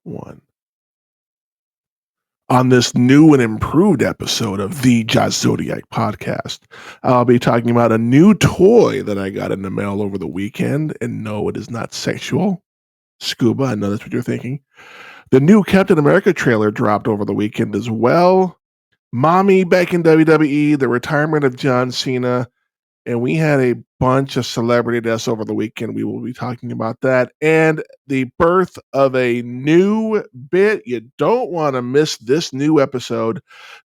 One. On this new and improved episode of the Jazz Zodiac podcast, I'll be talking about a new toy that I got in the mail over the weekend. And no, it is not sexual. Scuba, I know that's what you're thinking. The new Captain America trailer dropped over the weekend as well. Mommy back in WWE, the retirement of John Cena, and we had a bunch of celebrity deaths over the weekend. We will be talking about that and the birth of a new bit. You don't want to miss this new episode.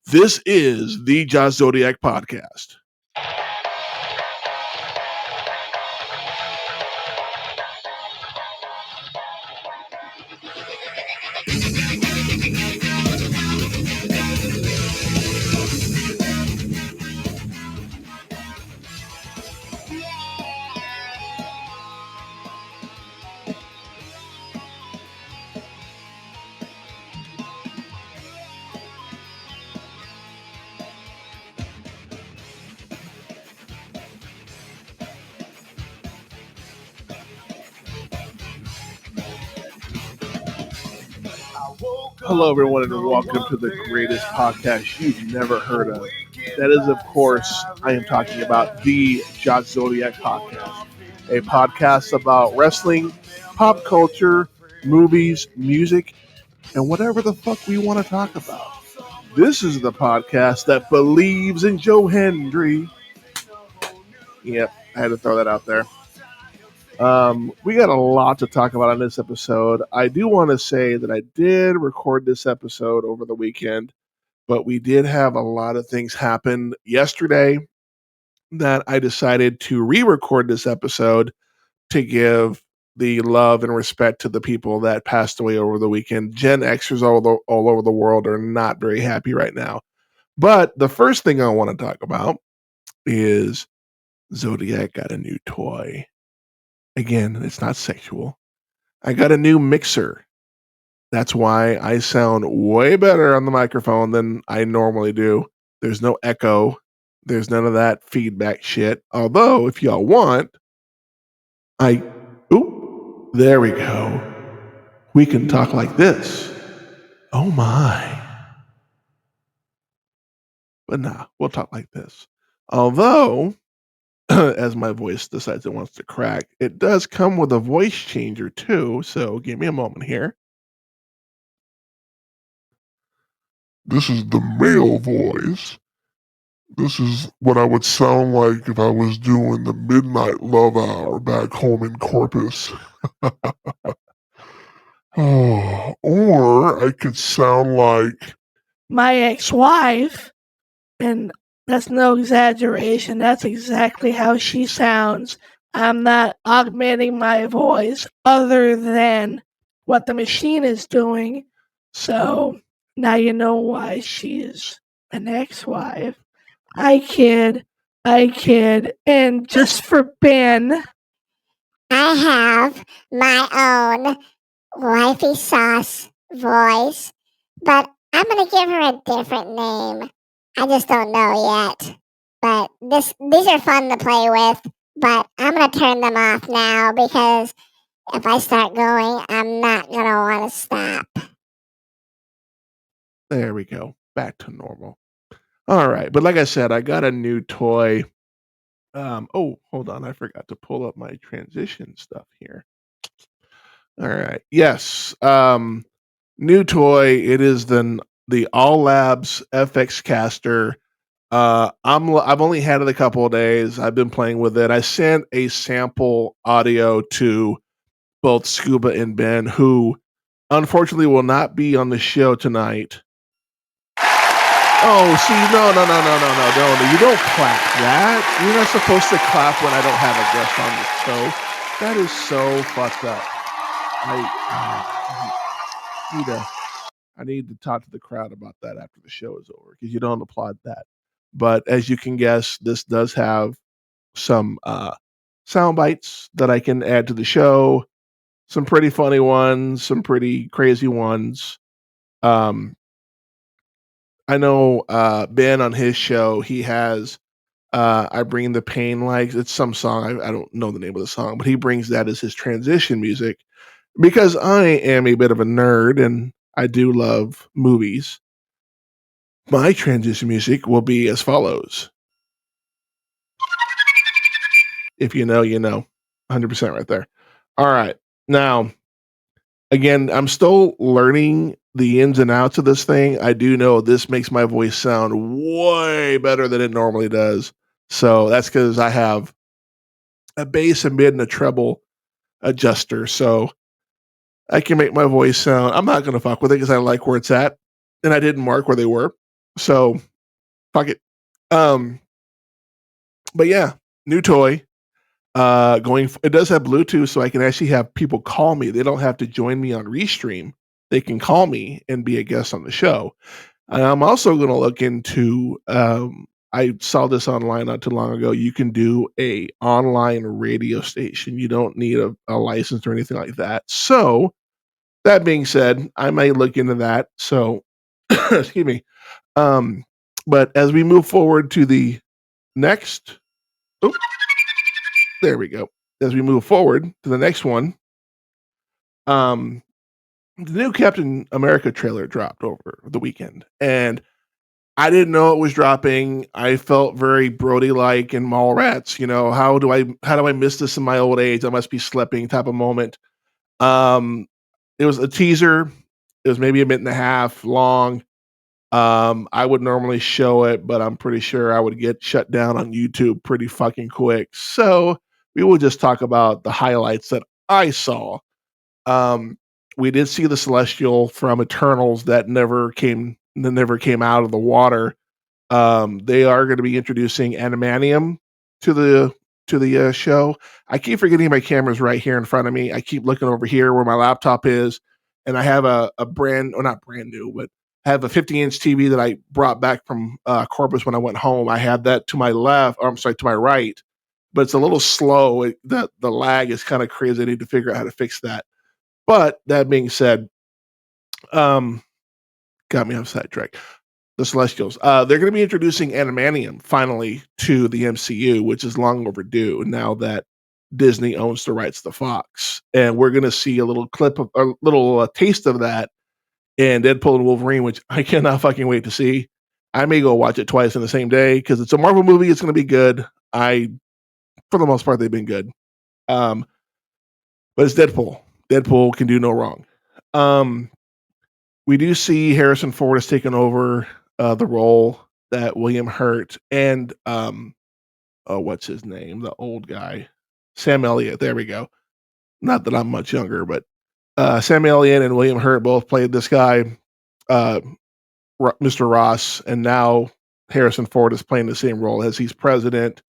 This is the Jazz Zodiac podcast. Hello, everyone, and welcome to the greatest podcast you've never heard of. That is, of course, I am talking about the Jazz Zodiac podcast, a podcast about wrestling, pop culture, movies, music, and whatever the fuck we want to talk about. This is the podcast that believes in Joe Hendry. Yep, I had to throw that out there. We got a lot to talk about on this episode. I do want to say that I did record this episode over the weekend, but we did have a lot of things happen yesterday that I decided to re-record this episode to give the love and respect to the people that passed away over the weekend. Gen Xers all over the world are not very happy right now. But the first thing I want to talk about is Zodiac got a new toy. Again, it's not sexual. I got a new mixer. That's why I sound way better on the microphone than I normally do. There's no echo. There's none of that feedback shit. Although, if y'all want, there we go. We can talk like this. Oh my. But nah, we'll talk like this. Although, as my voice decides it wants to crack, it does come with a voice changer too. So give me a moment here. This is the male voice. This is what I would sound like if I was doing the midnight love hour back home in Corpus. Or I could sound like my ex-wife, and that's no exaggeration. That's exactly how she sounds. I'm not augmenting my voice other than what the machine is doing. So now you know why she's an ex-wife. I kid. And just for Ben, I have my own wifey sauce voice, but I'm going to give her a different name. I just don't know yet. But these are fun to play with, but I'm going to turn them off now because if I start going, I'm not going to want to stop. There we go. Back to normal. All right. But like I said, I got a new toy. Hold on. I forgot to pull up my transition stuff here. All right. Yes. New toy. It is the All Labs FX Caster. I've only had it a couple of days. I've been playing with it. I sent a sample audio to both Scuba and Ben, who unfortunately will not be on the show tonight. Oh, see, no. You don't clap that. You're not supposed to clap when I don't have a guest on the show. That is so fucked up. I need to talk to the crowd about that after the show is over because you don't applaud that. But as you can guess, this does have some sound bites that I can add to the show. Some pretty funny ones, some pretty crazy ones. I know Ben on his show, he has I Bring the Pain, like it's some song. I don't know the name of the song, but he brings that as his transition music. because I am a bit of a nerd and I do love movies, my transition music will be as follows. If you know, you know. 100% right there. All right. Now, again, I'm still learning the ins and outs of this thing. I do know this makes my voice sound way better than it normally does. So that's because I have a bass, a mid, and a treble adjuster. So I can make my voice sound. I'm not going to fuck with it because I like where it's at. And I didn't mark where they were. So fuck it. But yeah, new toy. It does have Bluetooth, so I can actually have people call me. They don't have to join me on Restream. They can call me and be a guest on the show. And I'm also going to look into. I saw this online not too long ago. You can do a online radio station. You don't need a license or anything like that. So that being said, I might look into that. So excuse me. But as we move forward to the next. There we go. As we move forward to the next one, the new Captain America trailer dropped over the weekend, and I didn't know it was dropping. I felt very Brody-like in Mallrats. You know, how do I miss this in my old age? I must be slipping type of moment. It was a teaser. It was maybe a minute and a half long. I would normally show it, but I'm pretty sure I would get shut down on YouTube pretty fucking quick. So we will just talk about the highlights that I saw. We did see the Celestial from Eternals that never came out of the water. They are going to be introducing Animanium to the show. I keep forgetting my camera's right here in front of me. I keep looking over here where my laptop is, and I have a not brand new, but I have a 50-inch TV that I brought back from Corpus when I went home. I had that to my left, or I'm sorry, to my right, but it's a little slow. The lag is kind of crazy. I need to figure out how to fix that. But that being said, got me off sidetrack. The Celestials. They're going to be introducing Animanium finally to the MCU, which is long overdue now that Disney owns the rights to Fox. And we're going to see a little taste of that in Deadpool and Wolverine, which I cannot fucking wait to see. I may go watch it twice in the same day because it's a Marvel movie. It's going to be good. For the most part, they've been good. But it's Deadpool. Deadpool can do no wrong. We do see Harrison Ford has taken over the role that William Hurt and what's his name? The old guy, Sam Elliott. There we go. Not that I'm much younger, but Sam Elliott and William Hurt both played this guy, Mr. Ross, and now Harrison Ford is playing the same role as he's president.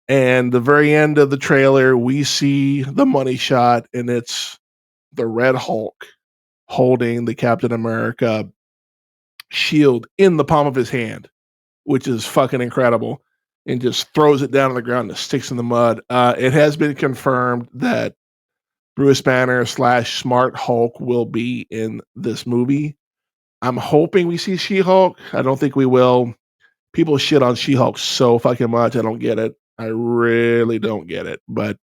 And the very end of the trailer, we see the money shot, and it's the Red Hulk holding the Captain America shield in the palm of his hand, which is fucking incredible, and just throws it down on the ground and sticks in the mud. It has been confirmed that Bruce Banner / Smart Hulk will be in this movie. I'm hoping we see She-Hulk. I don't think we will. People shit on She-Hulk so fucking much. I don't get it. I really don't get it. But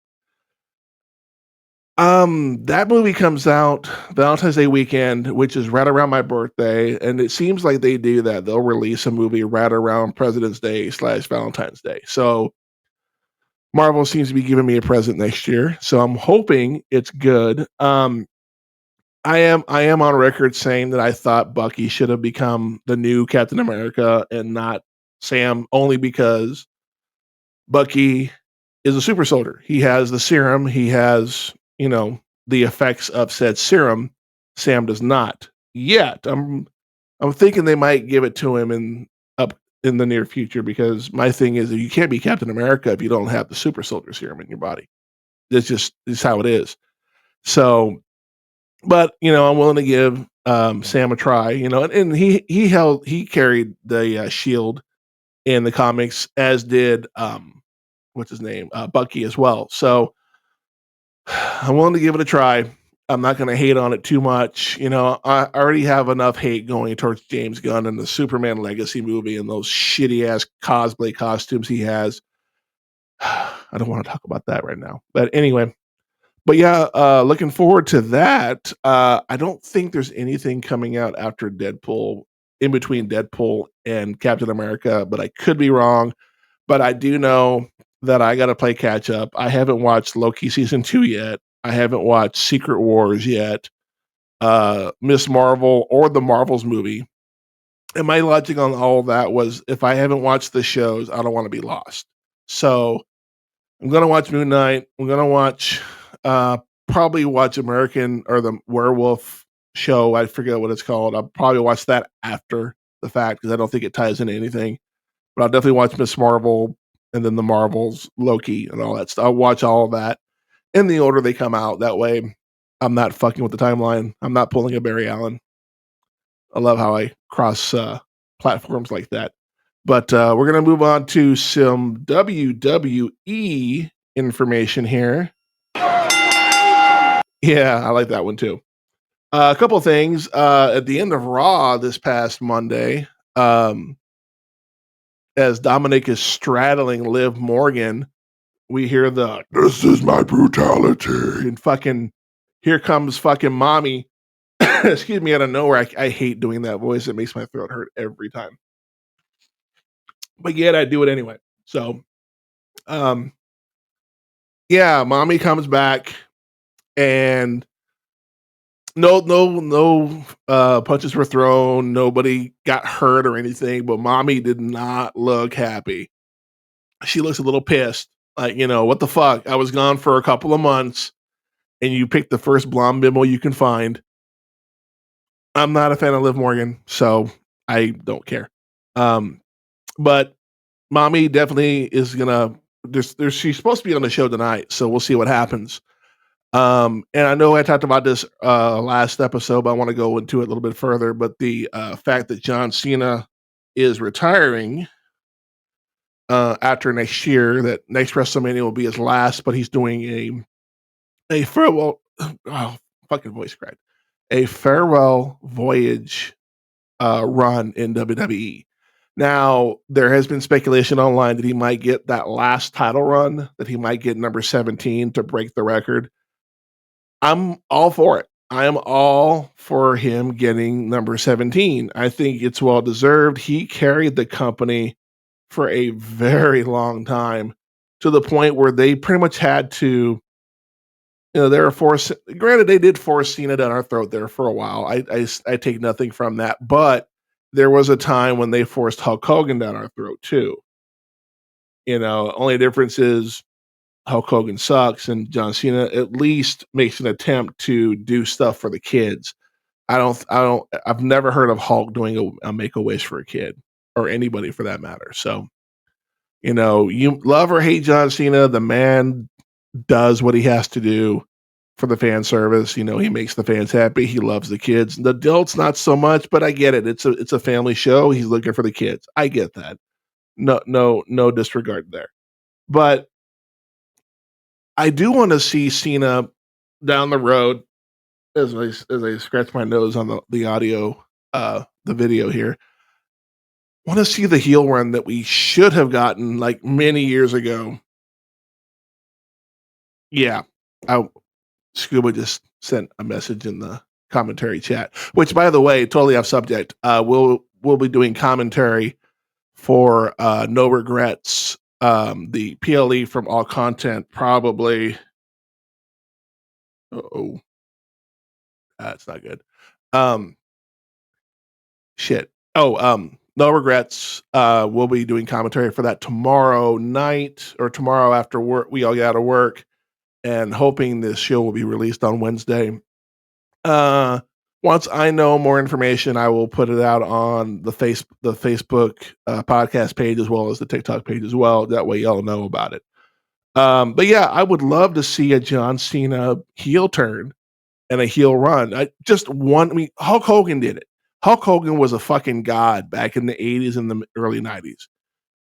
that movie comes out Valentine's Day weekend, which is right around my birthday, and it seems like they do that. They'll release a movie right around President's Day / Valentine's Day. So Marvel seems to be giving me a present next year, so I'm hoping it's good. I am on record saying that I thought Bucky should have become the new Captain America and not Sam, only because Bucky is a super soldier. He has the serum. He has, the effects of said serum. Sam does not yet. I'm thinking they might give it to him up in the near future, because my thing is, you can't be Captain America if you don't have the super soldier serum in your body. It's how it is. So, but I'm willing to give Sam a try. And he carried the shield in the comics, as did what's his name, Bucky as well. So I'm willing to give it a try. I'm not going to hate on it too much. I already have enough hate going towards James Gunn and the Superman Legacy movie and those shitty ass cosplay costumes he has. I don't want to talk about that right now. But anyway, But yeah, looking forward to that. I don't think there's anything coming out after Deadpool, in between Deadpool and Captain America, but I could be wrong. But I do know that I got to play catch up. I haven't watched Loki season 2 yet. I haven't watched Secret Wars yet, Miss Marvel, or the Marvels movie. And my logic on all of that was, if I haven't watched the shows, I don't want to be lost. So I'm gonna watch Moon Knight. I'm gonna watch, probably watch American, or the Werewolf show. I forget what it's called. I'll probably watch that after the fact because I don't think it ties into anything. But I'll definitely watch Miss Marvel, and then the Marvels, Loki, and all that stuff. I'll watch all of that in the order they come out. That way, I'm not fucking with the timeline. I'm not pulling a Barry Allen. I love how I cross platforms like that. But we're going to move on to some WWE information here. Yeah, I like that one too. A couple of things. At the end of Raw this past Monday, as Dominic is straddling Liv Morgan, we hear the "This is my brutality," and fucking here comes fucking mommy. Excuse me, out of nowhere. I hate doing that voice. It makes my throat hurt every time. But yet I do it anyway. So, yeah, mommy comes back, and no punches were thrown. Nobody got hurt or anything. But mommy did not look happy. She looks a little pissed. Like, what the fuck? I was gone for a couple of months, and you picked the first blonde bimbo you can find. I'm not a fan of Liv Morgan, so I don't care. But mommy definitely is gonna. She's supposed to be on the show tonight, so we'll see what happens. And I know I talked about this last episode, but I want to go into it a little bit further. But the fact that John Cena is retiring after next year, that next WrestleMania will be his last, but he's doing a farewell. Oh, fucking voice cracked. A farewell voyage run in WWE. Now, there has been speculation online that he might get that last title run, that he might get number 17 to break the record. I'm all for it. I am all for him getting number 17. I think it's well deserved. He carried the company for a very long time, to the point where they pretty much had to, they were forced. Granted, they did force Cena down our throat there for a while. I take nothing from that, but there was a time when they forced Hulk Hogan down our throat too. Only difference is Hulk Hogan sucks, and John Cena at least makes an attempt to do stuff for the kids. I've never heard of Hulk doing a Make-A-Wish for a kid, or anybody for that matter. So, you love or hate John Cena, the man does what he has to do for the fan service. He makes the fans happy. He loves the kids. The adults, not so much, but I get it. It's a family show. He's looking for the kids. I get that. No disregard there. But I do want to see Cena down the road, as I scratch my nose on the audio, the video here. Want to see the heel run that we should have gotten like many years ago. Yeah, Scuba just sent a message in the commentary chat, which, by the way, totally off subject. We'll be doing commentary for No Regrets, the PLE from All Content, probably. That's not good. Shit. No Regrets. We'll be doing commentary for that tomorrow night, or tomorrow after work. We all get out of work, and hoping this show will be released on Wednesday. Once I know more information, I will put it out on the Facebook podcast page, as well as the TikTok page as well. That way y'all know about it. But yeah, I would love to see a John Cena heel turn and a heel run. Hulk Hogan did it. Hulk Hogan was a fucking god back in the 80s and the early 90s.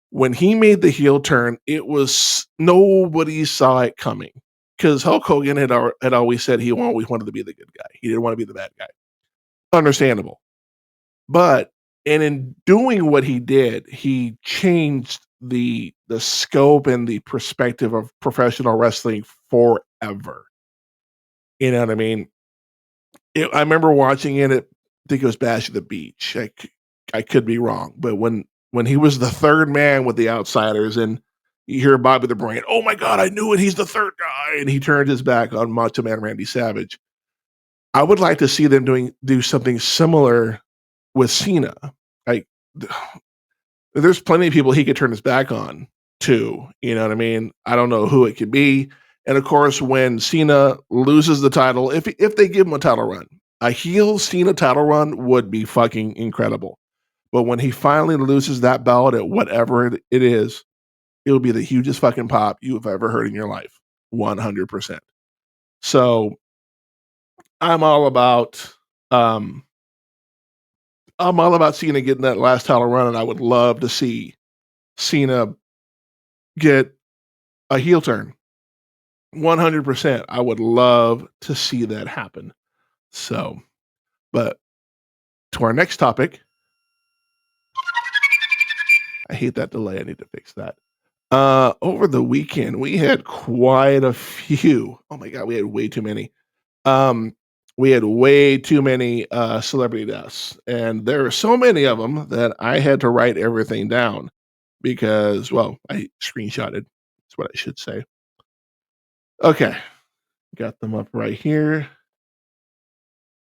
When he made the heel turn, it was, nobody saw it coming, because Hulk Hogan had always said he always wanted to be the good guy. He didn't want to be the bad guy. Understandable. But in doing what he did, he changed the scope and the perspective of professional wrestling forever. You know what I mean? I remember watching it. I think it was Bash at the Beach. I could be wrong, but when he was the third man with the Outsiders, and you hear Bobby the Brain, oh my God, I knew it. He's the third guy, and he turned his back on Macho Man Randy Savage. I would like to see them do something similar with Cena. Like, there's plenty of people he could turn his back on too. You know what I mean? I don't know who it could be. And of course, when Cena loses the title, if they give him a title run, a heel Cena title run would be fucking incredible. But when he finally loses that belt at whatever it is, it'll be the hugest fucking pop you've ever heard in your life. 100%. So I'm all about Cena getting that last title run, and I would love to see Cena get a heel turn. 100%. I would love to see that happen. So, but to our next topic. I hate that delay. I need to fix that. Over the weekend, we had quite a few. Oh my God, we had way too many. We had way too many celebrity deaths, and there are so many of them that I had to write everything down because, well, I screenshotted. That's what I should say. Okay, got them up right here.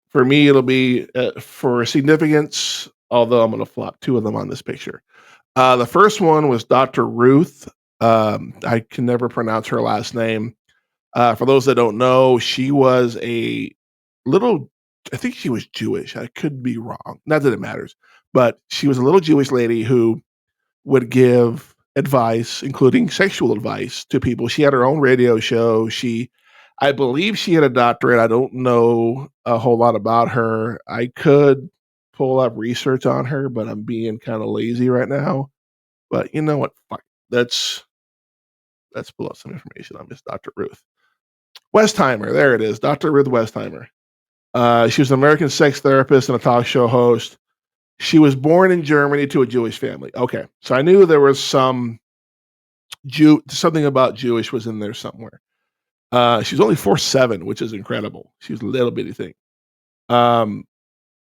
For me, it'll be for significance, although I'm going to flop two of them on this picture. The first one was Dr. Ruth. I can never pronounce her last name. For those that don't know, she was I think she was Jewish. I could be wrong. Not that it matters. But she was a little Jewish lady who would give advice, including sexual advice, to people. She had her own radio show. I believe she had a doctorate. I don't know a whole lot about her. I could pull up research on her, but I'm being kind of lazy right now. But you know what? Fuck. Let's pull up some information on Miss Dr. Ruth Westheimer. There it is, Dr. Ruth Westheimer. She was an American sex therapist and a talk show host. She was born in Germany to a Jewish family. Okay, so I knew there was something about Jewish was in there somewhere. She was only 4'7", which is incredible. She was a little bitty thing.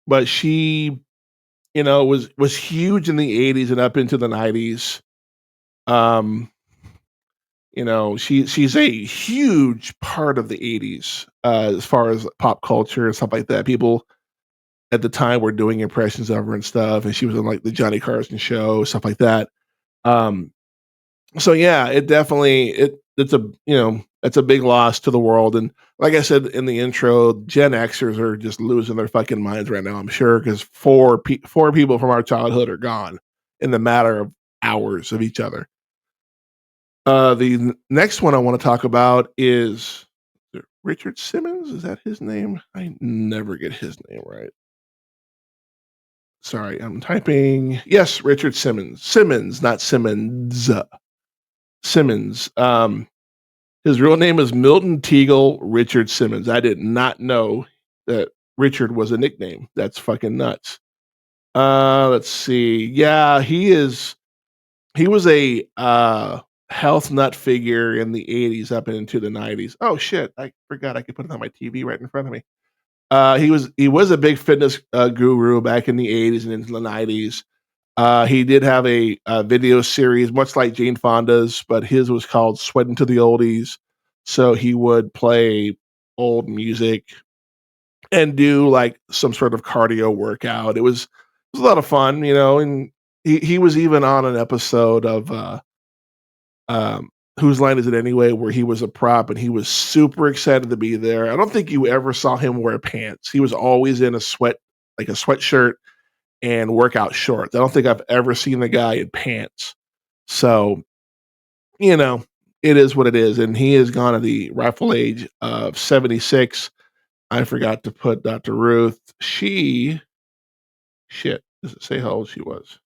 But she, was huge in the 80s and up into the 90s. She's a huge part of the 80s as far as pop culture and stuff like that. People at the time were doing impressions of her and stuff, and she was on like the Johnny Carson show, stuff like that. So yeah, it definitely it's a big loss to the world. And like I said in the intro, Gen Xers are just losing their fucking minds right now, I'm sure, because four people from our childhood are gone in the matter of hours of each other. The next one I want to talk about is Richard Simmons. Is that his name? I never get his name right. Sorry, I'm typing. Yes, Richard Simmons. Simmons, not Simmons. Simmons. His real name is Milton Teagle Richard Simmons. I did not know that Richard was a nickname. That's fucking nuts. Let's see. Yeah, he was a health nut figure in the 80s up into the 90s. Oh shit, I forgot I could put it on my TV right in front of me. He was a big fitness guru back in the 80s and into the 90s. He did have a video series, much like Jane Fonda's, but his was called Sweating to the Oldies. So he would play old music and do like some sort of cardio workout. It was a lot of fun, and he was even on an episode of Whose Line Is It Anyway, where he was a prop and he was super excited to be there. I don't think you ever saw him wear pants. He was always in a sweatshirt and workout shorts. I don't think I've ever seen the guy in pants. So, it is what it is. And he has gone at the rightful age of 76. I forgot to put Dr. Ruth. Does it say how old she was?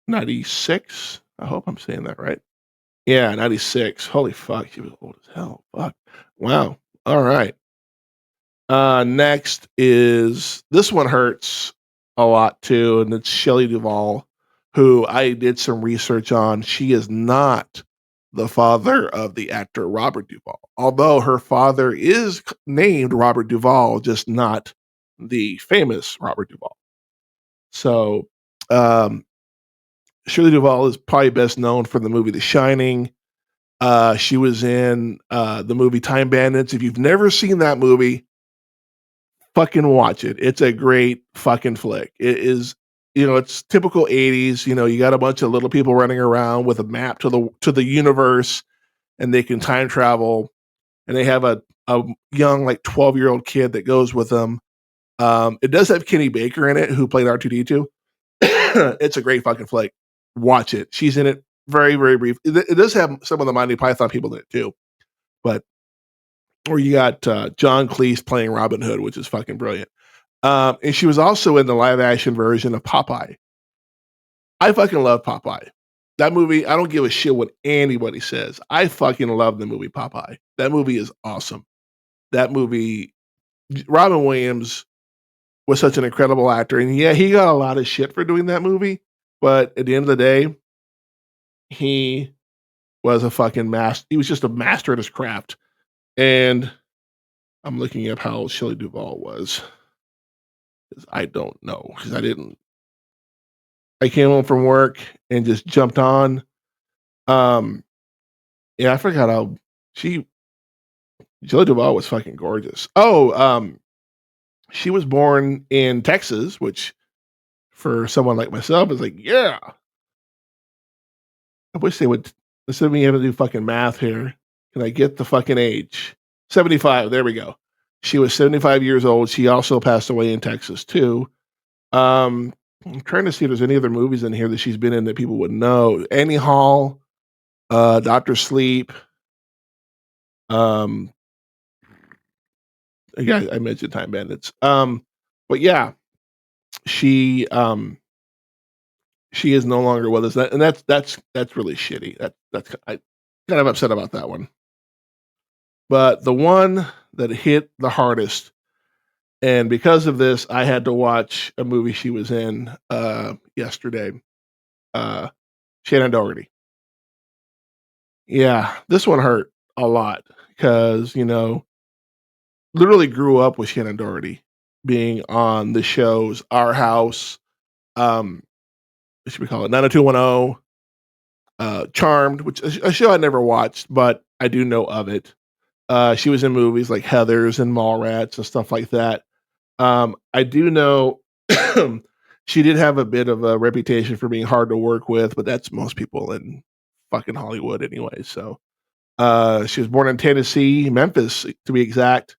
96. I hope I'm saying that right. Yeah, 96. Holy fuck, she was old as hell. Fuck. Wow. All right. Next is, this one hurts a lot too, and it's Shelley Duvall, who I did some research on. She is not the father of the actor Robert Duvall. Although her father is named Robert Duvall, just not the famous Robert Duvall. So, Shirley Duvall is probably best known for the movie The Shining. She was in the movie Time Bandits. If you've never seen that movie, fucking watch it. It's a great fucking flick. It is, it's typical 80s. You got a bunch of little people running around with a map to the universe, and they can time travel, and they have a young, like 12-year-old kid that goes with them. It does have Kenny Baker in it, who played R2D2. It's a great fucking flick. Watch it. She's in it very, very brief. It does have some of the Monty Python people in it too, but or you got John Cleese playing Robin Hood, which is fucking brilliant. And she was also in the live action version of Popeye. I fucking love Popeye. That movie, I don't give a shit what anybody says. I fucking love the movie Popeye. That movie is awesome. That movie, Robin Williams was such an incredible actor. And yeah, he got a lot of shit for doing that movie. But at the end of the day, he was a fucking master. He was just a master at his craft. And I'm looking up how Shelley Duvall was. I don't know. Because I came home from work and just jumped on. Yeah, I forgot how Shelley Duvall was fucking gorgeous. She was born in Texas, which for someone like myself is like, yeah. I wish they would, instead of me having to do fucking math here, can I get the fucking age? 75. There we go. She was 75 years old. She also passed away in Texas too. I'm trying to see if there's any other movies in here that she's been in that people would know. Annie Hall, Dr. Sleep. Yeah, I mentioned Time Bandits. But yeah, she is no longer with us, and that's really shitty. That's I kind of upset about that one. But the one that hit the hardest, and because of this, I had to watch a movie she was in yesterday. Shannon Doherty. Yeah, this one hurt a lot because literally grew up with Shannon Doherty being on the shows Our House, what should we call it, 90210, Charmed, which is a show I never watched, but I do know of it. She was in movies like Heathers and Mallrats and stuff like that. I do know she did have a bit of a reputation for being hard to work with, but that's most people in fucking Hollywood anyway. So she was born in Tennessee, Memphis to be exact.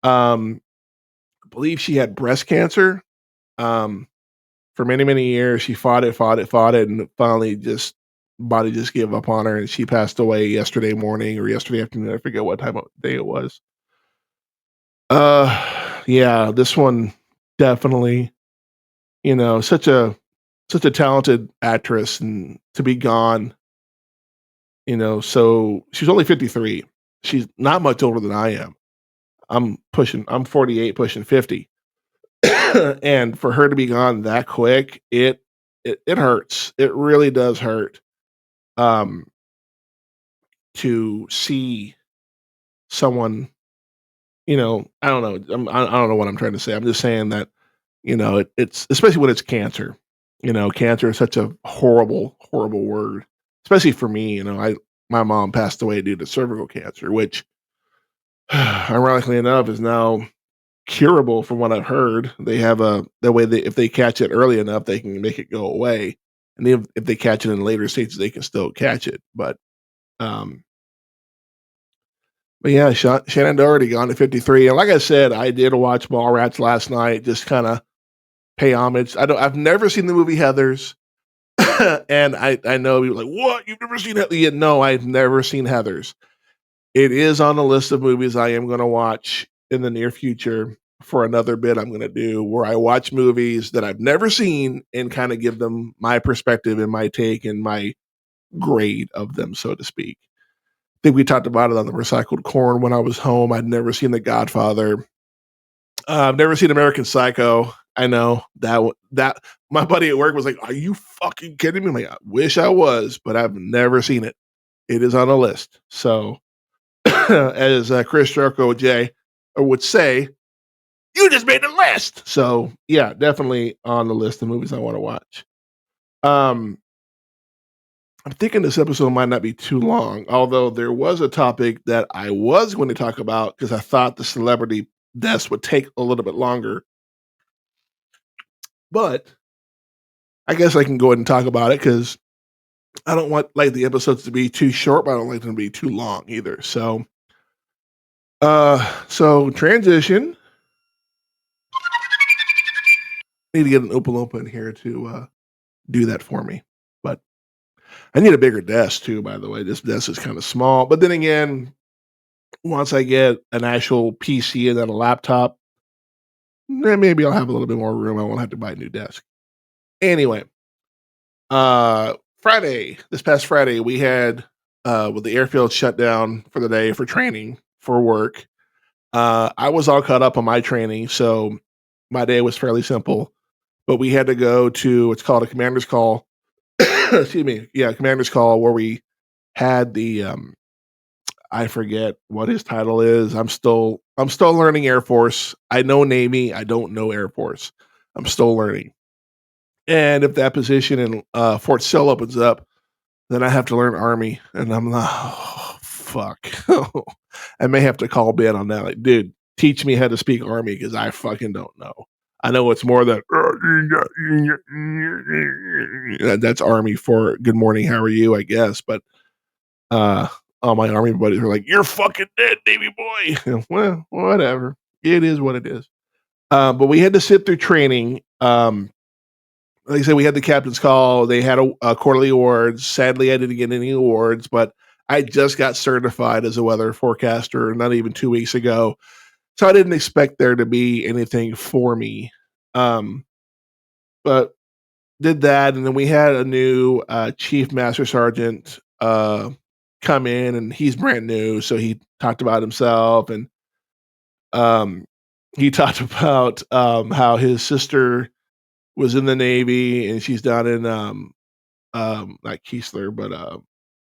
I believe she had breast cancer. For many, many years, she fought it, and finally body just gave up on her, and she passed away yesterday morning or yesterday afternoon. I forget what time of day it was. Yeah, this one definitely, such a talented actress, and to be gone, so she's only 53. She's not much older than I am. I'm 48, pushing 50. And for her to be gone that quick, it hurts. It really does hurt. To see someone, I don't know. I don't know what I'm trying to say. I'm just saying that, it's especially when it's cancer. Cancer is such a horrible, horrible word, especially for me. My mom passed away due to cervical cancer, which, ironically enough, is now curable from what I've heard. They have the way if they catch it early enough, they can make it go away. And if they catch it in later stages, they can still catch it. But yeah, Shannon Doherty gone to 53. And like I said, I did watch Mallrats last night, just kind of pay homage. I've never seen the movie Heathers. And I know you're like, what? You've never seen Heathers? No, I've never seen Heathers. It is on the list of movies I am going to watch in the near future for another bit I'm going to do where I watch movies that I've never seen and kind of give them my perspective and my take and my grade of them, so to speak. I think we talked about it on the Recycled Corn when I was home. I'd never seen The Godfather. I've never seen American Psycho. I know that my buddy at work was like, "Are you fucking kidding me?" I'm like, I wish I was, but I've never seen it. it is on a list. So, as Chris Jericho J would say, you just made a list. So, yeah, definitely on the list of movies I want to watch. I'm thinking this episode might not be too long, although there was a topic that I was going to talk about because I thought the celebrity deaths would take a little bit longer. But I guess I can go ahead and talk about it because I don't want like the episodes to be too short, but I don't like them to be too long either. So transition. Need to get an Oompa Loompa in here to do that for me. But I need a bigger desk too, by the way. This desk is kind of small. But then again, once I get an actual PC and then a laptop, then maybe I'll have a little bit more room. I won't have to buy a new desk. Anyway, this past Friday, we had with the airfield shut down for the day for training for work. I was all caught up on my training, so my day was fairly simple. But we had to go to what's called a commander's call. Excuse me. Yeah, commander's call where we had the I forget what his title is. I'm still learning Air Force. I know Navy. I don't know Air Force. I'm still learning. And if that position in Fort Sill opens up, then I have to learn Army. And I'm like, oh, fuck. I may have to call Ben on that. Like, dude, teach me how to speak Army because I fucking don't know. I know it's more that that's Army for good morning, how are you, I guess. But all my Army buddies are like, you're fucking dead, Navy boy. Well, whatever. It is what it is. But we had to sit through training. Like I said, we had the captain's call. They had a quarterly awards. Sadly, I didn't get any awards, but I just got certified as a weather forecaster not even 2 weeks ago. So I didn't expect there to be anything for me. But did that. And then we had a new Chief Master Sergeant come in, and he's brand new. So he talked about himself, and he talked about how his sister was in the Navy, and she's down in not Keesler, but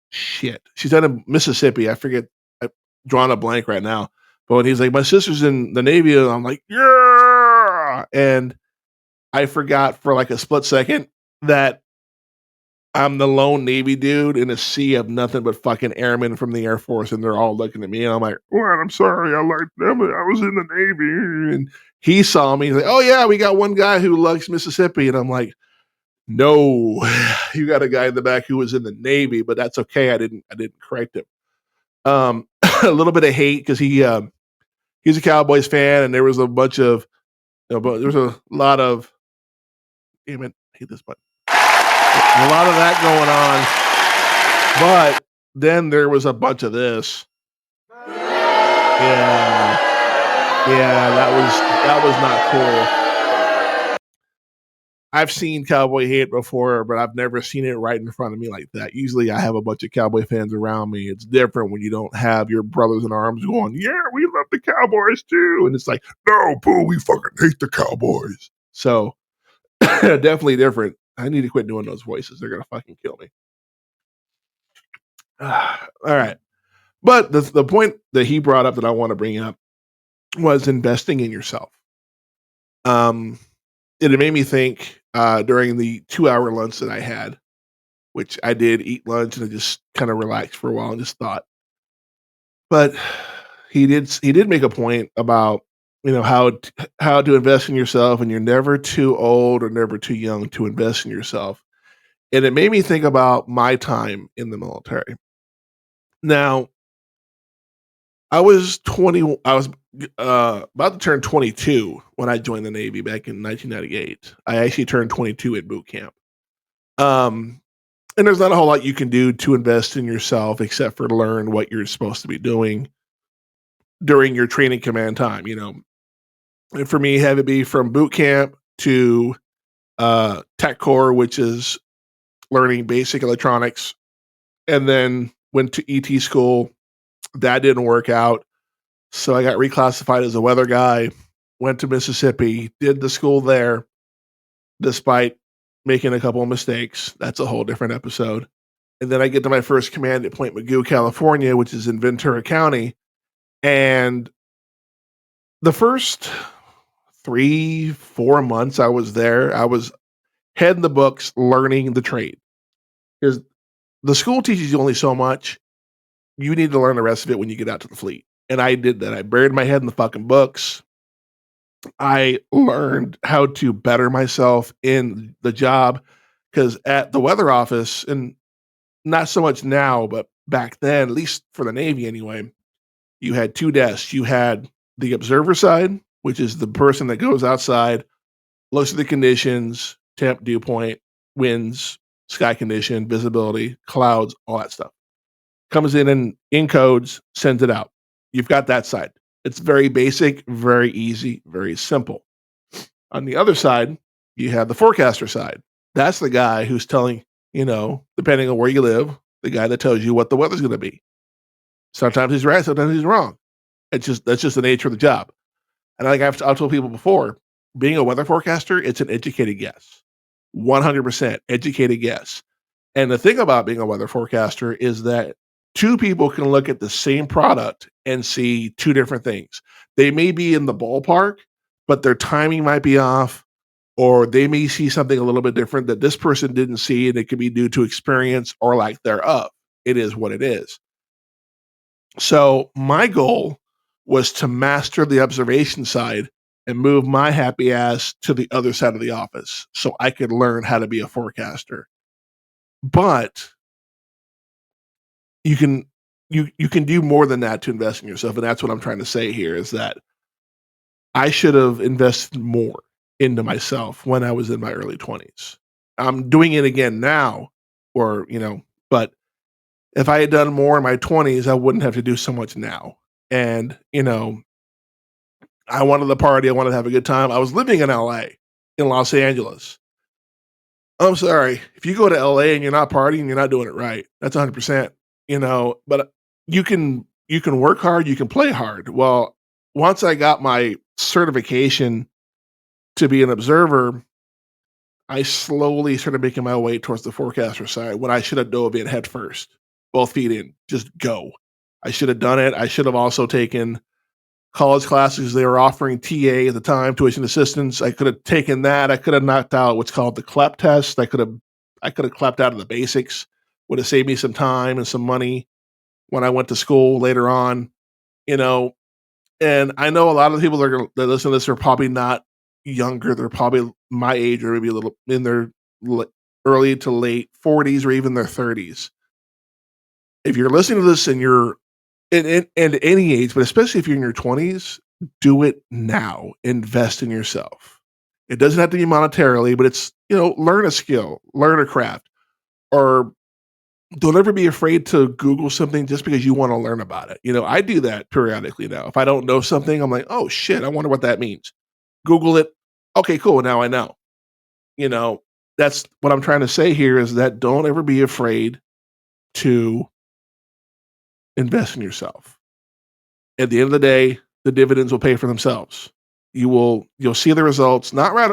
shit, she's down in Mississippi. I forget, I'm drawing a blank right now. But when he's like, my sister's in the Navy, and I'm like, yeah, and I forgot for like a split second that I'm the lone Navy dude in a sea of nothing but fucking airmen from the Air Force, and they're all looking at me, and I'm like, "What? I'm sorry, I like them. I was in the Navy." And he saw me, he's like, "Oh yeah, we got one guy who likes Mississippi," and I'm like, "No, you got a guy in the back who was in the Navy, but that's okay. I didn't correct him." A little bit of hate because he's a Cowboys fan, and there was a bunch of, but there was a lot of, damn it, I hate this button. A lot of that going on, but then there was a bunch of this. Yeah, that was not cool. I've seen Cowboy hate before, but I've never seen it right in front of me like that. Usually I have a bunch of Cowboy fans around me. It's different when you don't have your brothers in arms going, yeah, we love the Cowboys too. And it's like, no, boo, we fucking hate the Cowboys. So definitely different. I need to quit doing those voices. They're going to fucking kill me. All right. But the point that he brought up that I want to bring up was investing in yourself. It made me think during the 2-hour lunch that I had, which I did eat lunch and I just kind of relaxed for a while and just thought. But he did make a point about, how to invest in yourself, and you're never too old or never too young to invest in yourself. And it made me think about my time in the military. Now, I was about to turn 22 when I joined the Navy back in 1998. I actually turned 22 at boot camp. And there's not a whole lot you can do to invest in yourself except for learn what you're supposed to be doing during your training command time, And for me, have it be from boot camp to Tech Corps, which is learning basic electronics, and then went to ET school. That didn't work out. So I got reclassified as a weather guy, went to Mississippi, did the school there, despite making a couple of mistakes. That's a whole different episode. And then I get to my first command at Point Mugu, California, which is in Ventura County. And the first 3-4 months I was there, I was head in the books learning the trade. Because the school teaches you only so much. You need to learn the rest of it when you get out to the fleet. And I did that. I buried my head in the fucking books. I learned how to better myself in the job. Because at the weather office, and not so much now, but back then, at least for the Navy anyway, you had 2 desks. You had the observer side, which is the person that goes outside, looks at the conditions, temp, dew point, winds, sky condition, visibility, clouds, all that stuff. Comes in and encodes, sends it out. You've got that side. It's very basic, very easy, very simple. On the other side, you have the forecaster side. That's the guy who's telling, depending on where you live, the guy that tells you what the weather's going to be. Sometimes he's right, sometimes he's wrong. That's just the nature of the job. And like I've told people before, being a weather forecaster, it's an educated guess. 100% educated guess. And the thing about being a weather forecaster is that 2 people can look at the same product and see 2 different things. They may be in the ballpark, but their timing might be off, or they may see something a little bit different that this person didn't see, and it could be due to experience or lack thereof. It is what it is. So my goal was to master the observation side and move my happy ass to the other side of the office so I could learn how to be a forecaster. But you can do more than that to invest in yourself. And that's what I'm trying to say here is that I should have invested more into myself when I was in my early 20s. I'm doing it again now, but if I had done more in my 20s, I wouldn't have to do so much now. And, I wanted the party. I wanted to have a good time. I was living in LA, in Los Angeles. I'm sorry. If you go to LA and you're not partying, you're not doing it right. That's 100%, but you can work hard. You can play hard. Well, once I got my certification to be an observer, I slowly started making my way towards the forecaster side when I should have dove in head first, both feet in, just go. I should have done it. I should have also taken college classes. They were offering TA at the time, tuition assistance. I could have taken that. I could have knocked out what's called the CLEP test. I could have clept out of the basics. Would have saved me some time and some money when I went to school later on, And I know a lot of the people that listen to this are probably not younger. They're probably my age or maybe a little in their early to late 40s or even their 30s. If you're listening to this and you're and at any age, but especially if you're in your 20s, do it now. Invest in yourself. It doesn't have to be monetarily, but it's, learn a skill, learn a craft, or don't ever be afraid to Google something just because you want to learn about it. I do that periodically now. If I don't know something, I'm like, oh shit, I wonder what that means. Google it. Okay, cool. Now I know. That's what I'm trying to say here is that don't ever be afraid to invest in yourself. At the end of the day, the dividends will pay for themselves. You'll see the results. Not right.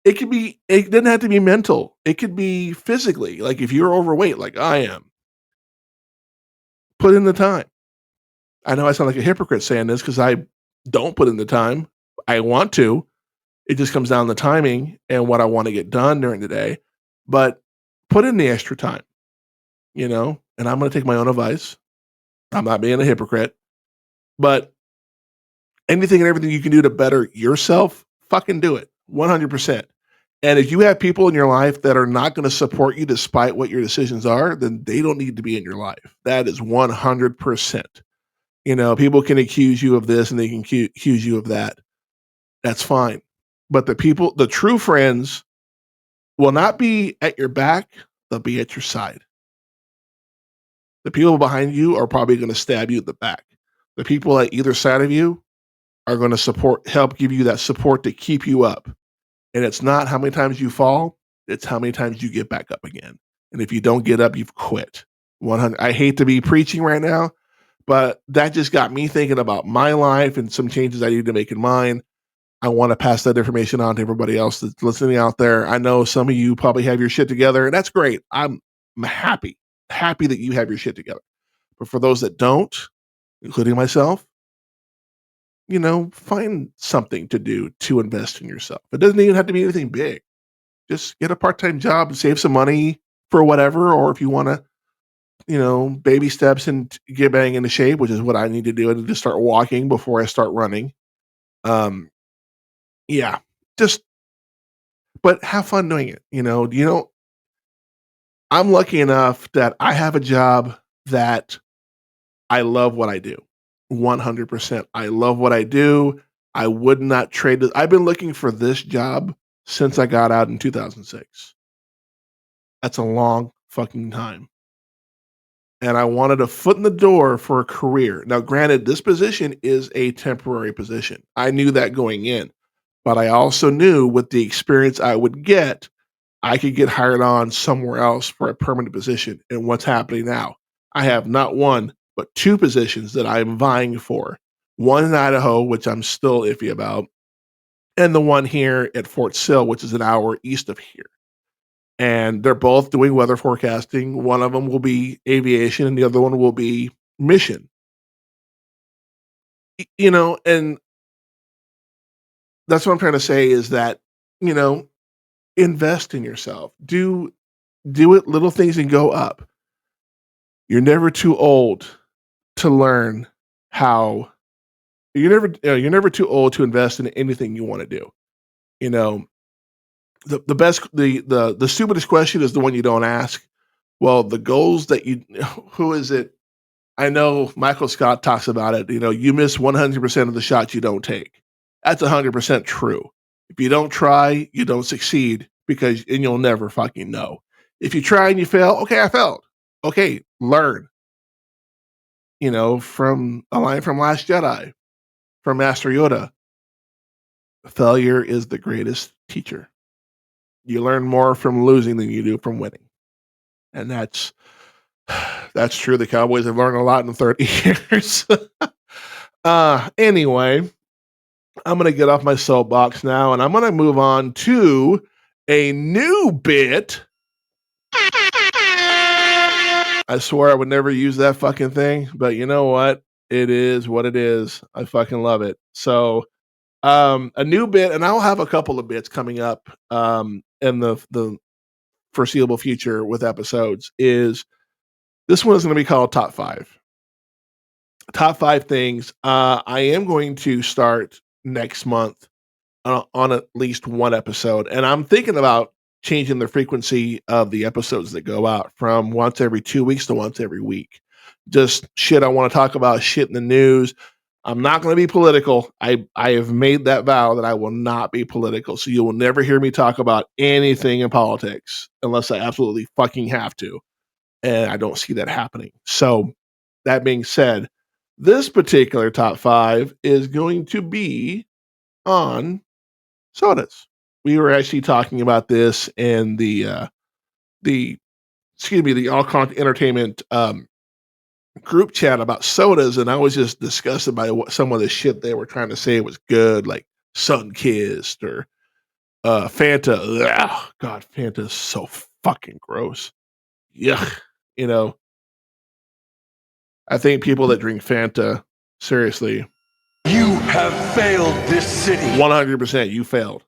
It doesn't have to be mental. It could be physically. Like if you're overweight, like I am, put in the time. I know I sound like a hypocrite saying this because I don't put in the time. I want to. It just comes down to the timing and what I want to get done during the day. But put in the extra time, and I'm going to take my own advice. I'm not being a hypocrite, but anything and everything you can do to better yourself, fucking do it 100%. And if you have people in your life that are not going to support you despite what your decisions are, then they don't need to be in your life. That is 100%. People can accuse you of this and they can accuse you of that. That's fine. But the true friends will not be at your back. They'll be at your side. The people behind you are probably going to stab you at the back. The people at either side of you are going to help give you that support to keep you up. And it's not how many times you fall, it's how many times you get back up again. And if you don't get up, you've quit. 100. I hate to be preaching right now, but that just got me thinking about my life and some changes I need to make in mine. I want to pass that information on to everybody else that's listening out there. I know some of you probably have your shit together, and that's great. I'm happy. happy that you have your shit together. But for those that don't, including myself, find something to do to invest in yourself. It doesn't even have to be anything big. Just get a part-time job and save some money for whatever, or if you want to, baby steps and get bang into shape, which is what I need to do. I need to start walking before I start running. Yeah, but have fun doing it. I'm lucky enough that I have a job that I love what I do. 100%. I love what I do. I would not trade it. I've been looking for this job since I got out in 2006. That's a long fucking time. And I wanted a foot in the door for a career. Now, granted, this position is a temporary position. I knew that going in, but I also knew with the experience I would get, I could get hired on somewhere else for a permanent position. And what's happening now? I have not one, but two positions that I'm vying for. One in Idaho, which I'm still iffy about, and the one here at Fort Sill, which is an hour east of here. And they're both doing weather forecasting. One of them will be aviation and the other one will be mission. And that's what I'm trying to say is that, invest in yourself. Do it, little things, and go up. You're never too old to learn how. You're never too old to invest in anything you want to do. The best, the stupidest question is the one you don't ask. Well, the goals that who is it? I know Michael Scott talks about it. You miss 100% of the shots you don't take. That's 100% true. If you don't try, you don't succeed and you'll never fucking know. If you try and you fail, okay, I failed. Okay, learn. From a line from Last Jedi, from Master Yoda, failure is the greatest teacher. You learn more from losing than you do from winning. And that's true. The Cowboys have learned a lot in 30 years. Anyway, I'm going to get off my soapbox now, and I'm going to move on to a new bit. I swore I would never use that fucking thing, but you know what? It is what it is. I fucking love it. So, a new bit, and I'll have a couple of bits coming up in the foreseeable future with episodes. Is this one is going to be called Top 5. Top 5 things. I am going to start next month on at least one episode, and I'm thinking about changing the frequency of the episodes that go out from once every 2 weeks to once every week. Just shit I want to talk about, shit in the news. I'm not going to be political. I have made that vow that I will not be political. So you will never hear me talk about anything in politics unless I absolutely fucking have to. And I don't see that happening. So that being said, this particular top 5 is going to be on sodas. We were actually talking about this in the All Content Entertainment group chat about sodas, and I was just disgusted by some of the shit they were trying to say was good, like Sunkist or Fanta. Ugh, God, Fanta is so fucking gross. Yuck. I think people that drink Fanta, seriously, you have failed this city. 100%, you failed.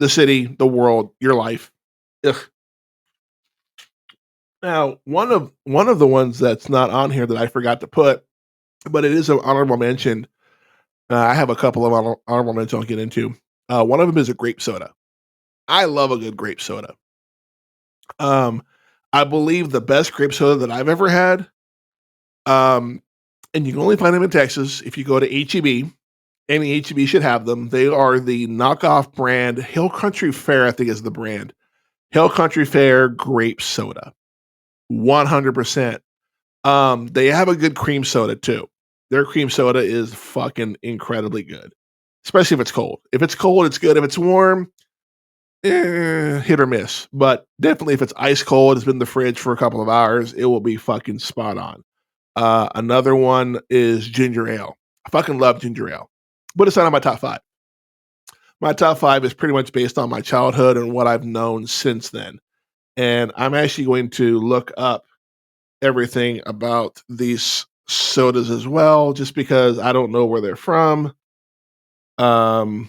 The city, the world, your life. Ugh. Now, one of the ones that's not on here that I forgot to put, but it is an honorable mention. I have a couple of honorable mentions I'll get into. One of them is a grape soda. I love a good grape soda. I believe the best grape soda that I've ever had, and you can only find them in Texas if you go to H-E-B. Any H-E-B should have them. They are the knockoff brand. Hill Country Fair, I think, is the brand. Hill Country Fair grape soda. 100%. They have a good cream soda too. Their cream soda is fucking incredibly good, especially if it's cold. If it's cold, it's good. If it's warm, hit or miss. But definitely if it's ice cold, it's been in the fridge for a couple of hours, it will be fucking spot on. Another one is ginger ale. I fucking love ginger ale, but it's not on my top 5. My top 5 is pretty much based on my childhood and what I've known since then. And I'm actually going to look up everything about these sodas as well, just because I don't know where they're from. Here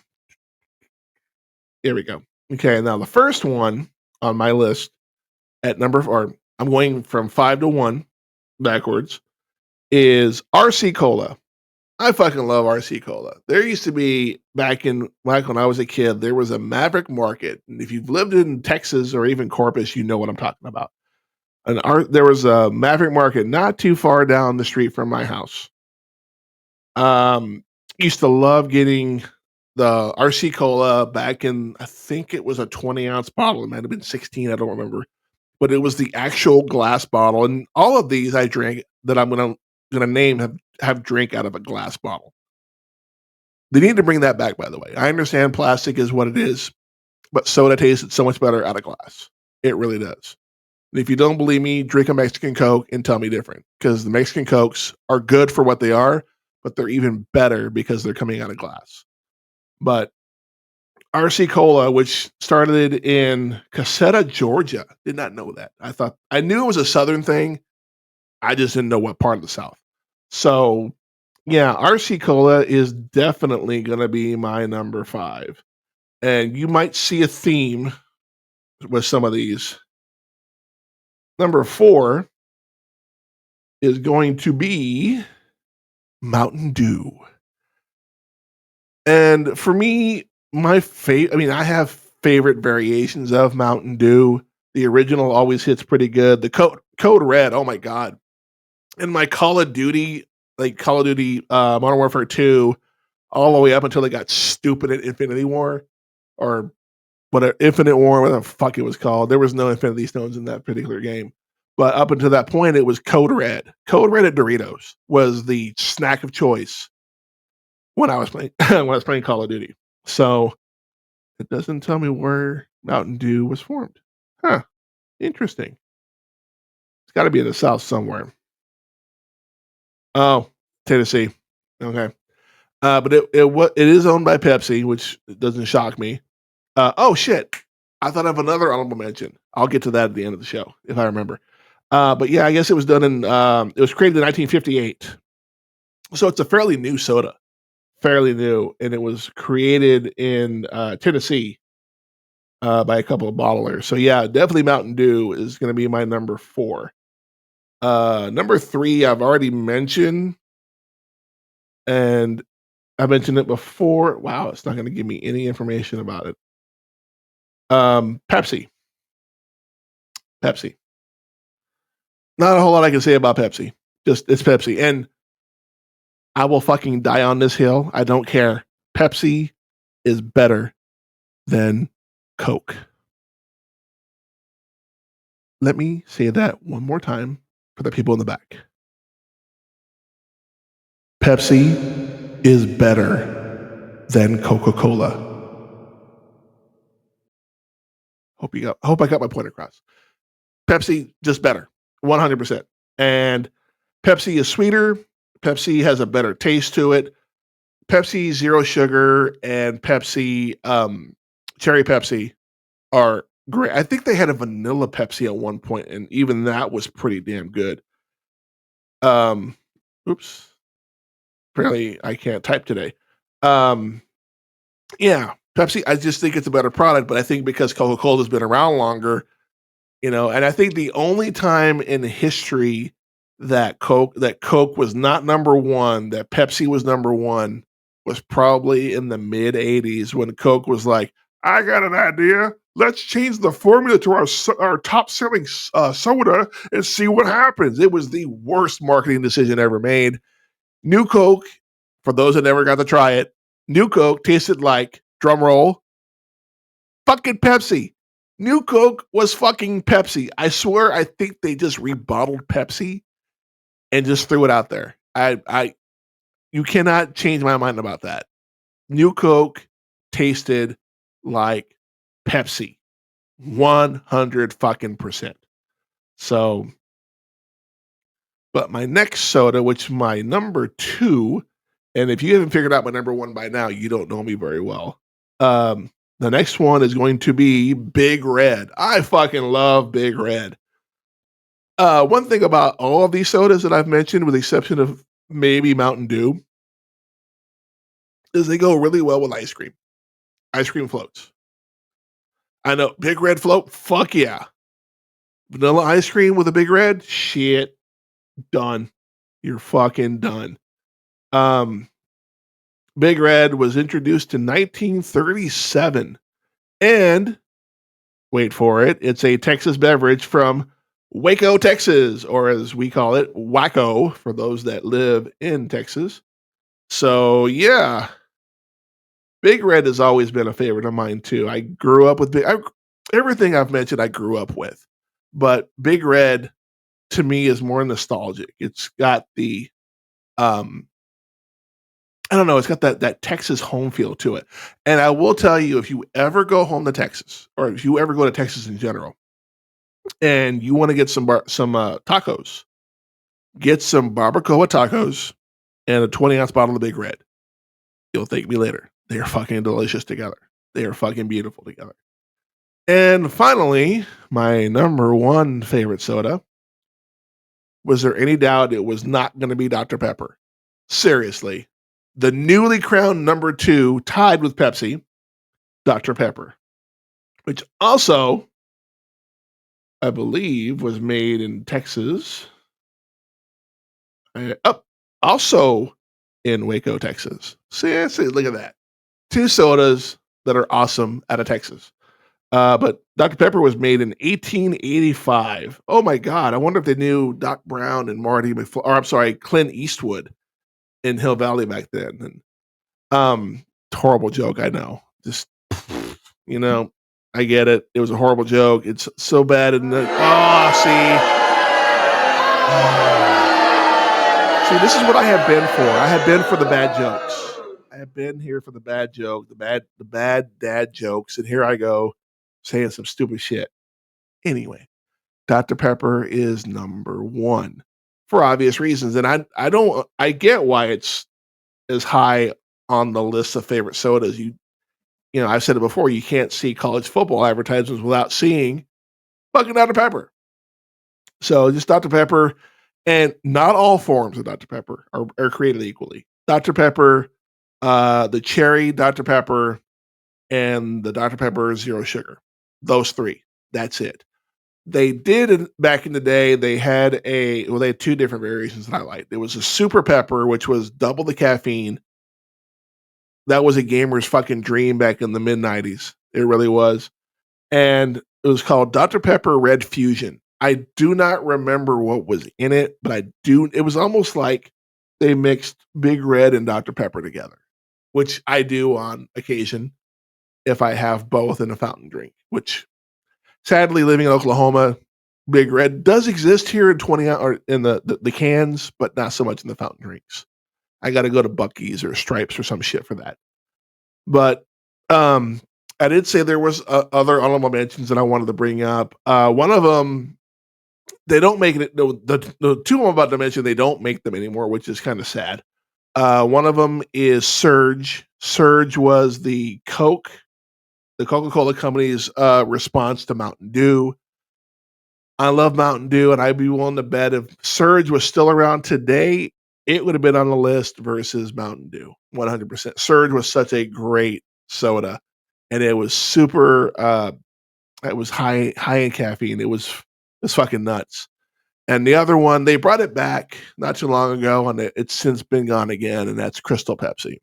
we go. Okay, now the first one on my list at number 4, I'm going from 5 to 1 backwards, is RC Cola. I fucking love RC Cola. There used to be back when I was a kid, there was a Maverick Market. And if you've lived in Texas or even Corpus, you know what I'm talking about. There was a Maverick Market not too far down the street from my house. Used to love getting the RC Cola back in, I think it was a 20-ounce bottle. It might have been 16, I don't remember. But it was the actual glass bottle. And all of these I drank that I'm gonna name have drank out of a glass bottle. They need to bring that back, by the way. I understand plastic is what it is, but soda tastes so much better out of glass. It really does. And if you don't believe me, drink a Mexican Coke and tell me different. Because the Mexican Cokes are good for what they are, but they're even better because they're coming out of glass. But RC Cola, which started in Caseta, Georgia, did not know that. I knew it was a Southern thing. I just didn't know what part of the South. So, yeah, RC Cola is definitely going to be my number 5. And you might see a theme with some of these. Number 4 is going to be Mountain Dew. And for me, I have favorite variations of Mountain Dew. The original always hits pretty good. The Code Red, oh my God. And my Call of Duty Modern Warfare 2, all the way up until they got stupid at Infinity War, or whatever, Infinite War, whatever the fuck it was called. There was no Infinity Stones in that particular game. But up until that point, it was Code Red. Code Red at Doritos was the snack of choice when I was playing Call of Duty. So it doesn't tell me where Mountain Dew was formed. Huh. Interesting. It's got to be in the South somewhere. Oh, Tennessee. Okay. But it is owned by Pepsi, which doesn't shock me. Oh shit. I thought of another honorable mention. I'll get to that at the end of the show if I remember. But yeah, I guess it was done it was created in 1958. So it's a fairly new soda. Fairly new. And it was created in Tennessee by a couple of bottlers. So yeah, definitely Mountain Dew is going to be my number 4. Number 3, I've already mentioned, and I mentioned it before. Wow, it's not going to give me any information about it. Pepsi. Not a whole lot I can say about Pepsi. Just it's Pepsi, and I will fucking die on this hill. I don't care. Pepsi is better than Coke. Let me say that one more time for the people in the back. Pepsi is better than Coca-Cola. Hope I got my point across. Pepsi just better, 100%. And Pepsi is sweeter. Pepsi has a better taste to it. Pepsi Zero Sugar and Pepsi Cherry Pepsi are great. I think they had a vanilla Pepsi at one point, and even that was pretty damn good. Oops. Apparently I can't type today. Yeah, Pepsi, I just think it's a better product, but I think because Coca-Cola has been around longer, and I think the only time in history that Coke was not number 1, that Pepsi was number 1, was probably in the mid 80s when Coke was like, I got an idea. Let's change the formula to our top selling soda and see what happens. It was the worst marketing decision ever made. New Coke, for those that never got to try it, New Coke tasted like, drum roll, fucking Pepsi. New Coke was fucking Pepsi. I swear, I think they just rebottled Pepsi and just threw it out there. You cannot change my mind about that. New Coke tasted like Pepsi, 100 fucking %. So, but my next soda, which my number 2, and if you haven't figured out my number 1 by now, you don't know me very well. The next one is going to be Big Red. I fucking love Big Red. One thing about all of these sodas that I've mentioned, with the exception of maybe Mountain Dew, is they go really well with ice cream. Ice cream floats. I know, Big Red float, fuck yeah. Vanilla ice cream with a Big Red, shit, done. You're fucking done. Big Red was introduced in 1937, and wait for it, it's a Texas beverage from Waco, Texas, or as we call it, Waco, for those that live in Texas. So yeah, Big Red has always been a favorite of mine too. I grew up with everything I've mentioned. I grew up with, but Big Red to me is more nostalgic. It's got the I don't know, it's got that Texas home feel to it. And I will tell you, if you ever go home to Texas, or if you ever go to Texas in general, and you want to get some tacos, get some barbacoa tacos and a 20-ounce bottle of Big Red. You'll thank me later. They are fucking delicious together. They are fucking beautiful together. And finally, my number one favorite soda. Was there any doubt it was not going to be Dr. Pepper? Seriously. The newly crowned number 2, tied with Pepsi, Dr. Pepper, which also, I believe, was made in Texas. Also in Waco, Texas. See, look at that. 2 sodas that are awesome out of Texas. But Dr. Pepper was made in 1885. Oh my God. I wonder if they knew Doc Brown and Clint Eastwood in Hill Valley back then. And horrible joke, I know. Just, I get it. It was a horrible joke. It's so bad. And see, this is what I have been for. I have been for the bad jokes. I have been here for the bad joke, the bad dad jokes, and here I go saying some stupid shit. Anyway, Dr. Pepper is number 1 for obvious reasons, and I get why it's as high on the list of favorite sodas. I've said it before. You can't see college football advertisements without seeing fucking Dr. Pepper. So just Dr. Pepper, and not all forms of Dr. Pepper are created equally. Dr. Pepper, the cherry Dr. Pepper, and the Dr. Pepper Zero Sugar. Those 3. That's it. They did back in the day. They had 2 different variations that I liked. There was a Super Pepper, which was double the caffeine. That was a gamer's fucking dream back in the mid 90s. It really was. And it was called Dr. Pepper Red Fusion. I do not remember what was in it, but it was almost like they mixed Big Red and Dr. Pepper together, which I do on occasion if I have both in a fountain drink, which sadly, living in Oklahoma, Big Red does exist here in 20 or in the cans, but not so much in the fountain drinks. I got to go to Buc-ee's or Stripes or some shit for that. But I did say there was other honorable mentions that I wanted to bring up. One of them, they don't make it. The 2 I'm about to mention, they don't make them anymore, which is kind of sad. One of them is Surge. Surge was the Coca-Cola company's response to Mountain Dew. I love Mountain Dew, and I'd be willing to bet if Surge was still around today, it would have been on the list versus Mountain Dew, 100%. Surge was such a great soda, and it was super. It was high in caffeine. It was fucking nuts. And the other one, they brought it back not too long ago, and it's since been gone again, and that's Crystal Pepsi.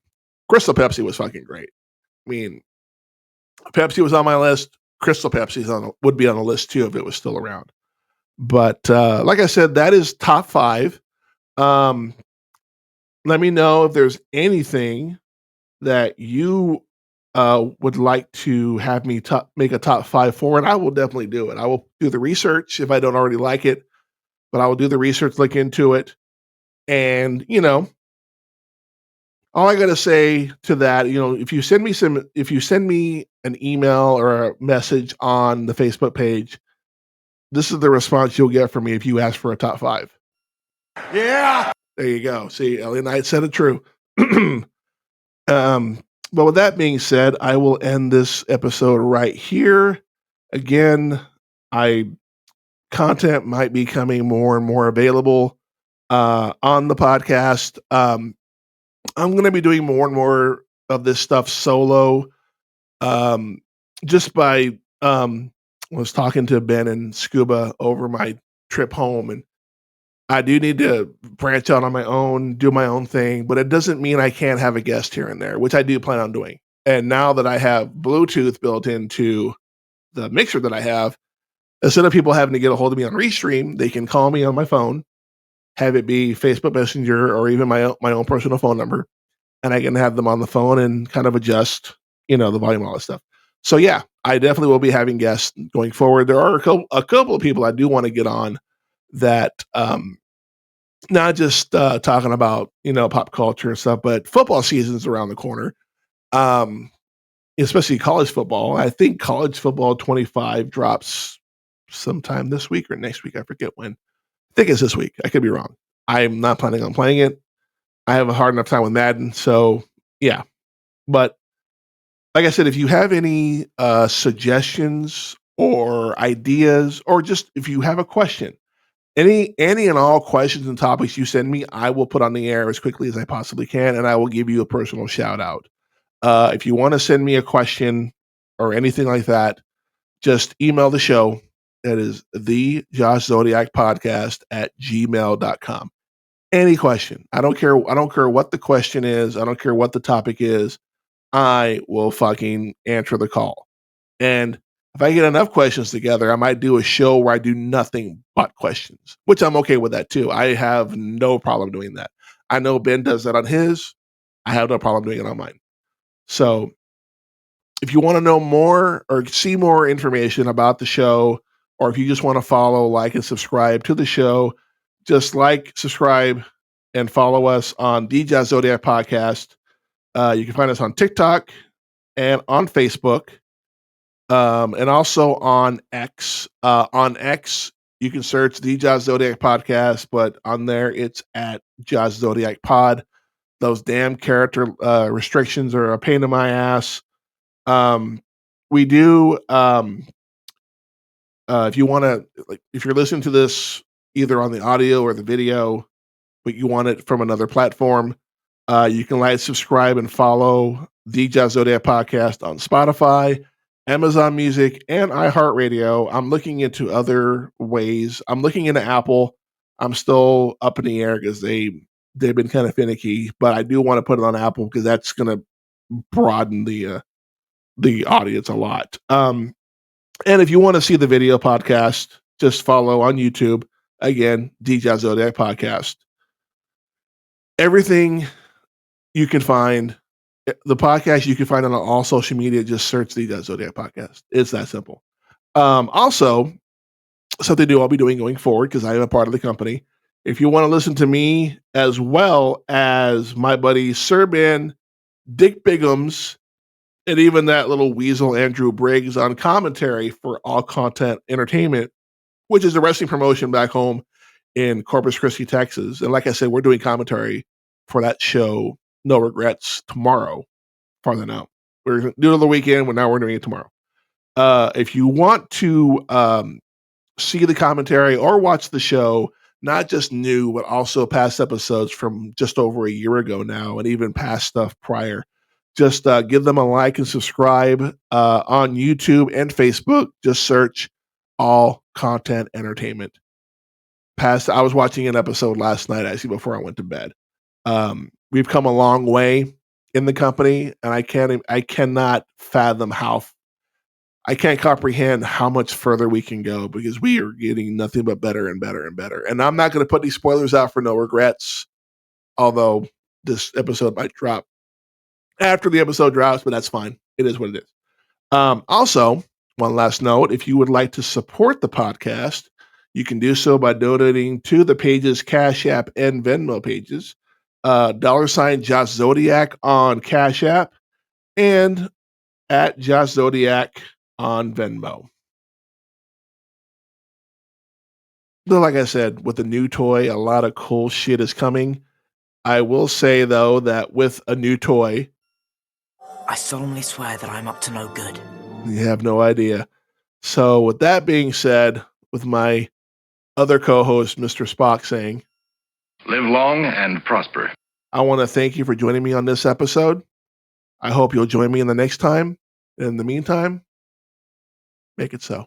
Crystal Pepsi was fucking great. I mean, Pepsi was on my list. Crystal Pepsi would be on the list too if it was still around. But like I said, that is top 5. Let me know if there's anything that you would like to have me make a top 5 for, and I will definitely do it. I will do the research if I don't already like it, but I will do the research, look into it, and all I gotta say to that, if you send me an email or a message on the Facebook page, this is the response you'll get from me if you ask for a top 5. Yeah. There you go. See, Ellie Knight said it true. But with that being said, I will end this episode right here. Again, I content might be becoming more and more available on the podcast. I'm going to be doing more and more of this stuff solo. Just by was talking to Ben and Scuba over my trip home, and I do need to branch out on my own, do my own thing, but it doesn't mean I can't have a guest here and there, which I do plan on doing. And now that I have Bluetooth built into the mixer that I have, instead of people having to get a hold of me on Restream, they can call me on my phone, have it be Facebook Messenger or even my own personal phone number, and I can have them on the phone and kind of adjust, the volume, all that stuff. So yeah, I definitely will be having guests going forward. There are a couple of people I do want to get on that, not just talking about pop culture and stuff, but football season's around the corner. Especially college football. I think college football 25 drops sometime this week or next week. I forget when. I think it's this week. I could be wrong. I'm not planning on playing it. I have a hard enough time with Madden. So yeah. But like I said, if you have any suggestions or ideas, or just if you have a question, any and all questions and topics you send me, I will put on the air as quickly as I possibly can, and I will give you a personal shout out. If you want to send me a question or anything like that, just email the show. That is the Josh Zodiac podcast at gmail.com. Any question. I don't care what the question is. I don't care what the topic is. I will fucking answer the call. And if I get enough questions together, I might do a show where I do nothing but questions, which I'm okay with that too. I have no problem doing that. I know Ben does that on his. I have no problem doing it on mine. So if you want to know more or see more information about the show, or if you just want to follow, like, and subscribe to the show, just like, subscribe, and follow us on the Josh Zodiac podcast. You can find us on TikTok and on Facebook, and also on X. On X, you can search the Josh Zodiac podcast, but on there it's at Josh Zodiac Pod. Those damn character restrictions are a pain in my ass. We do, if you want to, if you're listening to this either on the audio or the video, but you want it from another platform, you can like, subscribe, and follow the Josh Zodiac podcast on Spotify, Amazon Music, and iHeartRadio. I'm looking into other ways. I'm looking into Apple. I'm still up in the air because they've been kind of finicky, but I do want to put it on Apple because that's going to broaden the audience a lot. And if you want to see the video podcast, just follow on YouTube. Again, DJ Zodiac podcast. Everything you can find, the podcast you can find on all social media, just search the Zodiac podcast. It's that simple. Also, something new I'll be doing going forward, because I am a part of the company. If you want to listen to me as well as my buddy Sir Ben, Dick Biggums, and even that little weasel Andrew Briggs on commentary for All Content Entertainment, which is a wrestling promotion back home in Corpus Christi, Texas. And like I said, we're doing commentary for that show, No Regrets, tomorrow. Farther out. We're doing it on the weekend, but now we're doing it tomorrow. If you want to see the commentary or watch the show, not just new, but also past episodes from just over a year ago now, and even past stuff prior, just give them a like and subscribe on YouTube and Facebook. Just search All Content Entertainment. I was watching an episode last night, actually, before I went to bed. We've come a long way in the company, and I cannot fathom I can't comprehend how much further we can go, because we are getting nothing but better and better and better. And I'm not going to put these spoilers out for No Regrets, although this episode might drop after the episode drops, but that's fine. It is what it is. Also, one last note, if you would like to support the podcast, you can do so by donating to the page's Cash App and Venmo pages. $ Josh Zodiac on Cash App and at Josh Zodiac on Venmo. So like I said, with the new toy, a lot of cool shit is coming. I will say, though, that with a new toy, I solemnly swear that I'm up to no good. You have no idea. So with that being said, with my other co-host, Mr. Spock, saying, Live long and prosper. I want to thank you for joining me on this episode. I hope you'll join me in the next time. In the meantime, make it so.